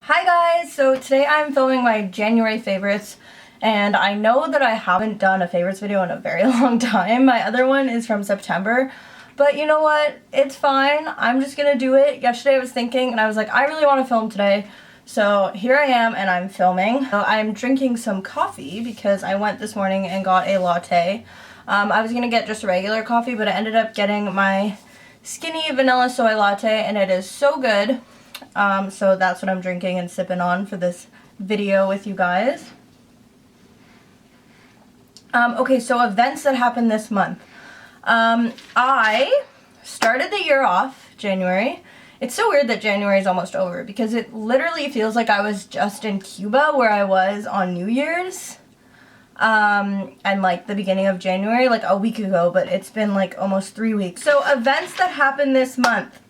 Hi guys! So today I'm filming my January favorites, and I know that I haven't done a favorites video in a very long time. My other one is from September, but you know what? It's fine. I'm just gonna do it. Yesterday I was thinking and I was like, I really want to film today. So here I am and I'm filming. So I'm drinking some coffee because I went this morning and got a latte. I was gonna get just regular coffee, but I ended up getting my skinny vanilla soy latte and it is so good. So that's what I'm drinking and sipping on for this video with you guys. Okay, so events that happened this month. I started the year off, January. It's so weird that January is almost over because it literally feels like I was just in Cuba where I was on New Year's. And like the beginning of January, like a week ago, but it's been like almost 3 weeks. So events that happened this month.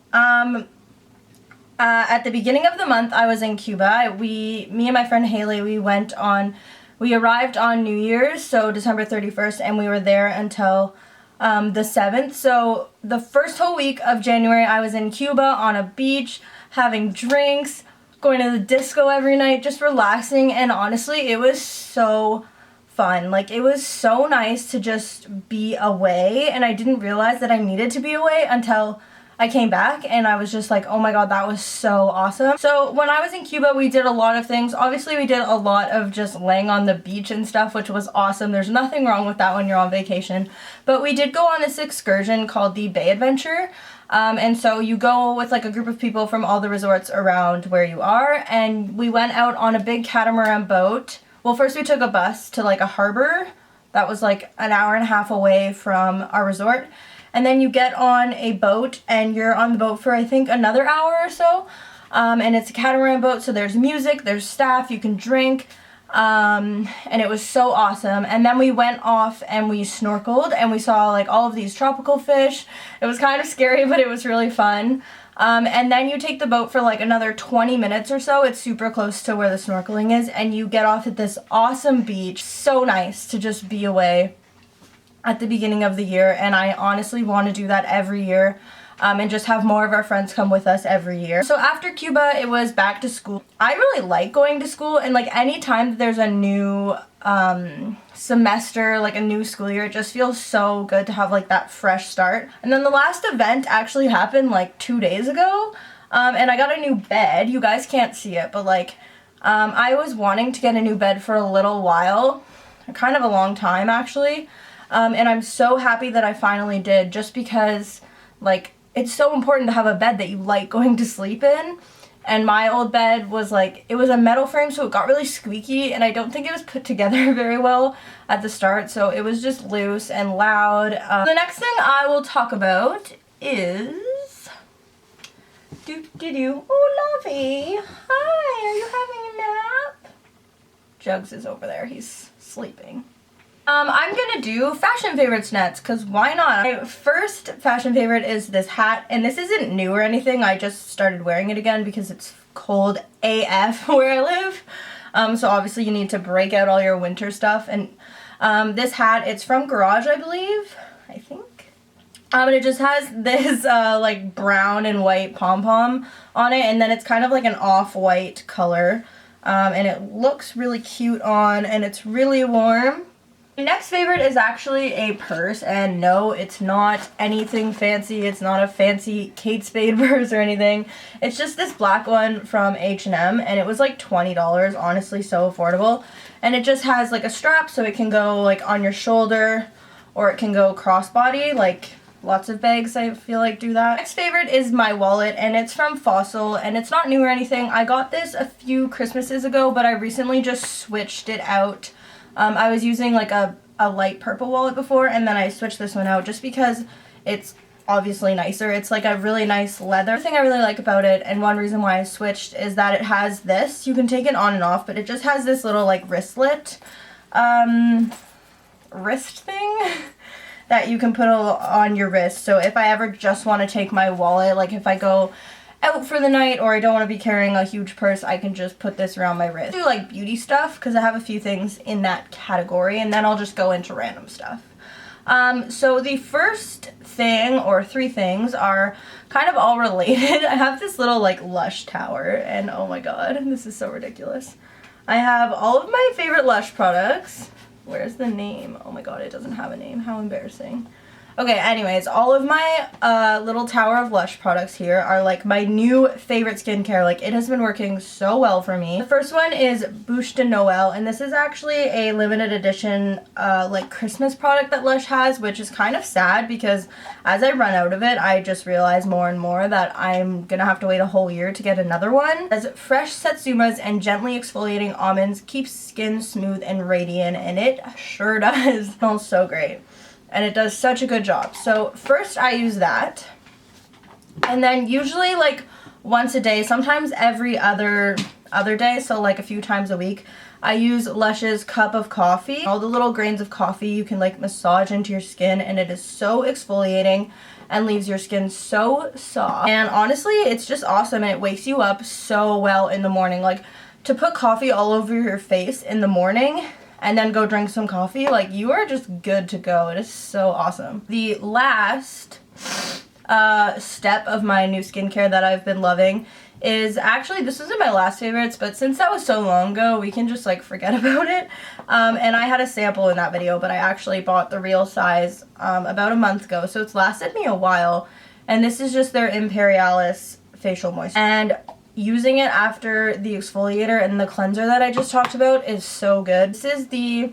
At the beginning of the month, I was in Cuba. Me and my friend Haley, we arrived on New Year's, so December 31st, and we were there until the 7th. So the first whole week of January, I was in Cuba on a beach, having drinks, going to the disco every night, just relaxing, and honestly, it was so fun. Like, it was so nice to just be away, and I didn't realize that I needed to be away until I came back and I was just like, oh my god, that was so awesome. So when I was in Cuba, we did a lot of things. Obviously, we did a lot of just laying on the beach and stuff, which was awesome. There's nothing wrong with that when you're on vacation. But we did go on this excursion called the Bay Adventure. And so you go with like a group of people from all the resorts around where you are. And we went out on a big catamaran boat. Well, first we took a bus to like a harbor that was like an hour and a half away from our resort. And then you get on a boat and you're on the boat for I think another hour or so. And it's a catamaran boat, so there's music, there's staff, you can drink. And it was so awesome. And then we went off and we snorkeled and we saw like all of these tropical fish. It was kind of scary, but it was really fun. And then you take the boat for like another 20 minutes or so. It's super close to where the snorkeling is. And you get off at this awesome beach. So nice to just be away at the beginning of the year, and I honestly want to do that every year, and just have more of our friends come with us every year. So after Cuba, it was back to school. I really like going to school, and like any time that there's a new semester, like a new school year, it just feels so good to have like that fresh start. And then the last event actually happened like 2 days ago, and I got a new bed. You guys can't see it, but like I was wanting to get a new bed for a little while, kind of a long time actually. And I'm so happy that I finally did, just because, like, it's so important to have a bed that you like going to sleep in. And my old bed was, like, it was a metal frame, so it got really squeaky, and I don't think it was put together very well at the start, so it was just loose and loud. The next thing I will talk about is... Oh, Lovey! Hi, are you having a nap? Jugs is over there. He's sleeping. I'm gonna do fashion favorites next, because why not? My first fashion favorite is this hat, and this isn't new or anything. I just started wearing it again because it's cold AF where I live. So obviously you need to break out all your winter stuff, and this hat, it's from Garage, I believe, I think. And it just has this like brown and white pom-pom on it, and then it's kind of like an off-white color, and it looks really cute on, and it's really warm. My next favorite is actually a purse, and no, it's not anything fancy. It's not a fancy Kate Spade purse or anything. It's just this black one from H&M, and it was like $20, honestly, so affordable. And it just has like a strap, so it can go like on your shoulder, or it can go crossbody, like lots of bags I feel like do that. Next favorite is my wallet, and it's from Fossil, and it's not new or anything. I got this a few Christmases ago, but I recently just switched it out. I was using like a light purple wallet before, and then I switched this one out just because it's obviously nicer. It's like a really nice leather. The thing I really like about it, and one reason why I switched, is that it has this. You can take it on and off, but it just has this little like wristlet, wrist thing that you can put on your wrist. So if I ever just want to take my wallet, like if I go out for the night or I don't want to be carrying a huge purse, I can just put this around my wrist. I do like beauty stuff because I have a few things in that category, and then I'll just go into random stuff. So the first thing, or three things, are kind of all related. I have this little like Lush tower, and oh my god, this is so ridiculous. I have all of my favorite Lush products. Where's the name? Oh my god, it doesn't have a name. How embarrassing. Okay, anyways, all of my little tower of Lush products here are like my new favorite skincare. Like, it has been working so well for me. The first one is Bouche de Noël, and this is actually a limited edition like Christmas product that Lush has, which is kind of sad because as I run out of it, I just realize more and more that I'm gonna have to wait a whole year to get another one. As fresh satsumas and gently exfoliating almonds keeps skin smooth and radiant, and it sure does. It smells so great. And it does such a good job. So first I use that. And then usually like once a day, sometimes every other day, so like a few times a week, I use Lush's Cup of Coffee. All the little grains of coffee you can like massage into your skin, and it is so exfoliating and leaves your skin so soft. And honestly, it's just awesome, and it wakes you up so well in the morning. Like, to put coffee all over your face in the morning and then go drink some coffee, like, you are just good to go. It is so awesome. The last step of my new skincare that I've been loving is actually, this wasn't my last favorites, but since that was so long ago, we can just like forget about it. And I had a sample in that video, but I actually bought the real size about a month ago, so it's lasted me a while. And this is just their Imperialis facial moisturizer. And using it after the exfoliator and the cleanser that I just talked about is so good. This is the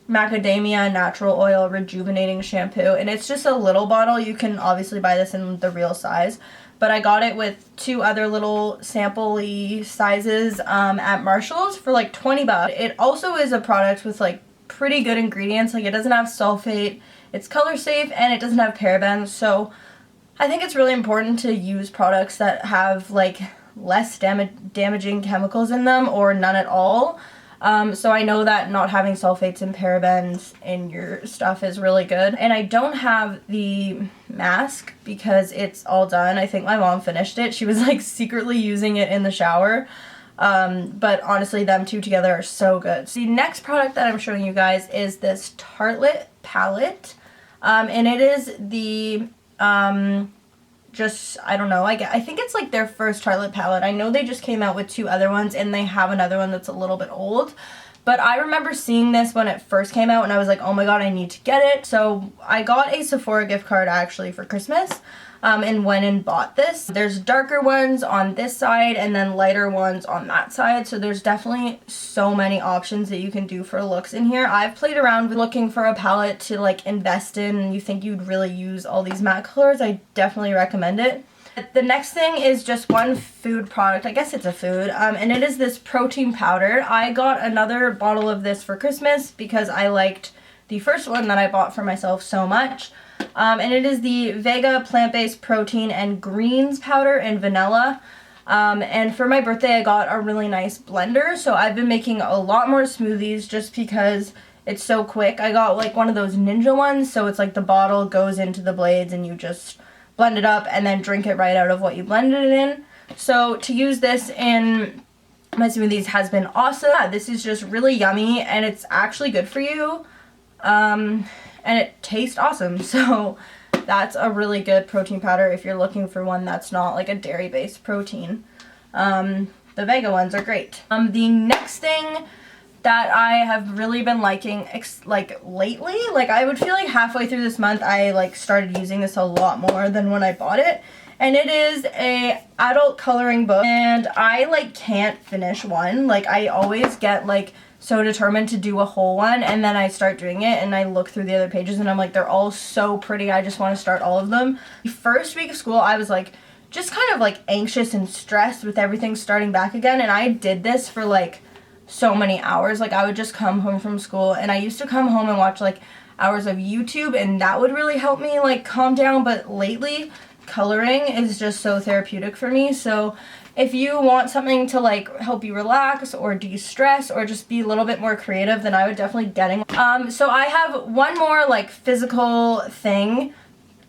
Macadamia Natural Oil Rejuvenating Shampoo, and it's just a little bottle. You can obviously buy this in the real size, but I got it with two other little sample-y sizes at Marshall's for like 20 bucks. It also is a product with like pretty good ingredients. Like, it doesn't have sulfate, it's color safe, and it doesn't have parabens. So I think it's really important to use products that have like less damaging chemicals in them, or none at all. So I know that not having sulfates and parabens in your stuff is really good. And I don't have the mask because it's all done. I think my mom finished it. She was like secretly using it in the shower. But honestly, them two together are so good. So the next product that I'm showing you guys is this Tartelette palette. And it is the I don't know, I think it's like their first Tartelette palette. I know they just came out with two other ones, and they have another one that's a little bit old. But I remember seeing this when it first came out, and I was like, oh my god, I need to get it. So I got a Sephora gift card actually for Christmas, and went and bought this. There's darker ones on this side and then lighter ones on that side, so there's definitely so many options that you can do for looks in here. I've played around with looking for a palette to like invest in, and you think you'd really use all these matte colors. I definitely recommend it. The next thing is just one food product. I guess it's a food, and it is this protein powder. I got another bottle of this for Christmas because I liked the first one that I bought for myself so much. And it is the Vega plant-based protein and greens powder and vanilla. And for my birthday, I got a really nice blender, so I've been making a lot more smoothies just because it's so quick. I got like one of those Ninja ones, so it's like the bottle goes into the blades and you just blend it up and then drink it right out of what you blended it in. So to use this in my smoothies has been awesome. Yeah, this is just really yummy, and it's actually good for you. And it tastes awesome, so that's a really good protein powder if you're looking for one that's not like a dairy-based protein. The Vega ones are great. The next thing that I have really been liking like lately, like I would feel like halfway through this month I like started using this a lot more than when I bought it, and it is a adult coloring book, and I like can't finish one. Like, I always get like so determined to do a whole one, and then I start doing it and I look through the other pages and I'm like, they're all so pretty, I just want to start all of them. The first week of school I was like just kind of like anxious and stressed with everything starting back again, and I did this for like so many hours. Like, I would just come home from school, and I used to come home and watch like hours of YouTube, and that would really help me like calm down. But lately coloring is just so therapeutic for me. So if you want something to like help you relax or de-stress or just be a little bit more creative, then I would definitely get it. So I have one more like physical thing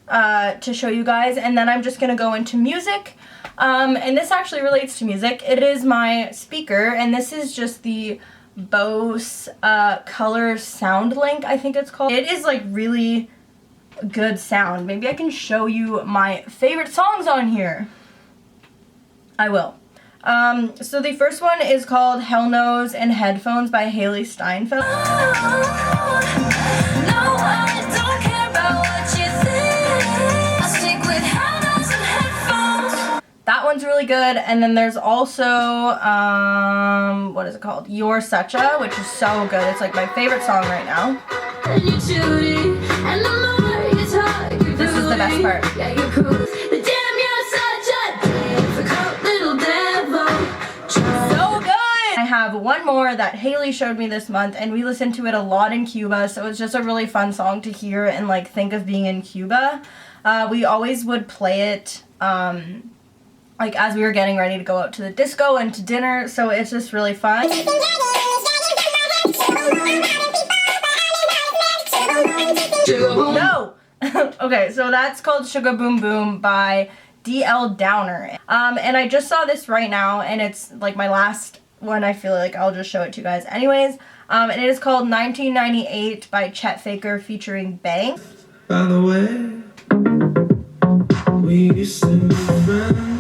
to show you guys, and then I'm just gonna go into music. And this actually relates to music. It is my speaker, and this is just the Bose Color SoundLink, I think it's called. It is like really good sound. Maybe I can show you my favorite songs on here. I will. So the first one is called Hell Nose and Headphones by Haley Steinfeld. That one's really good. And then there's also, what is it called? You're Such A, which is so good. It's like my favorite song right now. This is the best part. So good! I have one more that Haley showed me this month, and we listened to it a lot in Cuba, so it's just a really fun song to hear and like think of being in Cuba. We always would play it, like as we were getting ready to go out to the disco and to dinner, so it's just really fun. No! Okay, so that's called Sugar Boom Boom by D.L. Downer. And I just saw this right now, and it's like my last one. I feel like I'll just show it to you guys anyways. And it is called 1998 by Chet Faker featuring Banks. By the way, we used to be friends.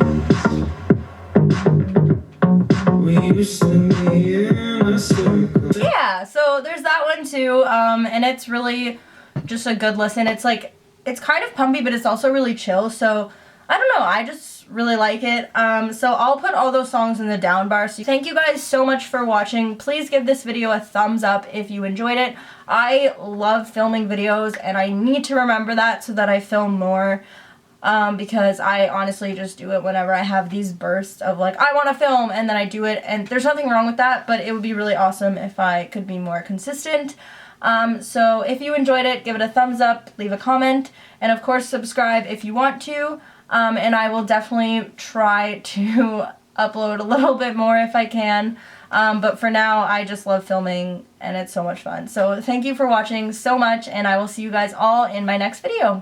We used to be in a circle. Yeah, so there's that one too. And it's really just a good listen. It's like, it's kind of pumpy, but it's also really chill. So I don't know, I just really like it. So I'll put all those songs in the down bar. So thank you guys so much for watching. Please give this video a thumbs up if you enjoyed it. I love filming videos, and I need to remember that so that I film more. Because I honestly just do it whenever I have these bursts of like, I want to film, and then I do it, and there's nothing wrong with that, but it would be really awesome if I could be more consistent. So if you enjoyed it, give it a thumbs up, leave a comment, and of course subscribe if you want to, and I will definitely try to upload a little bit more if I can, but for now I just love filming and it's so much fun. So thank you for watching so much, and I will see you guys all in my next video.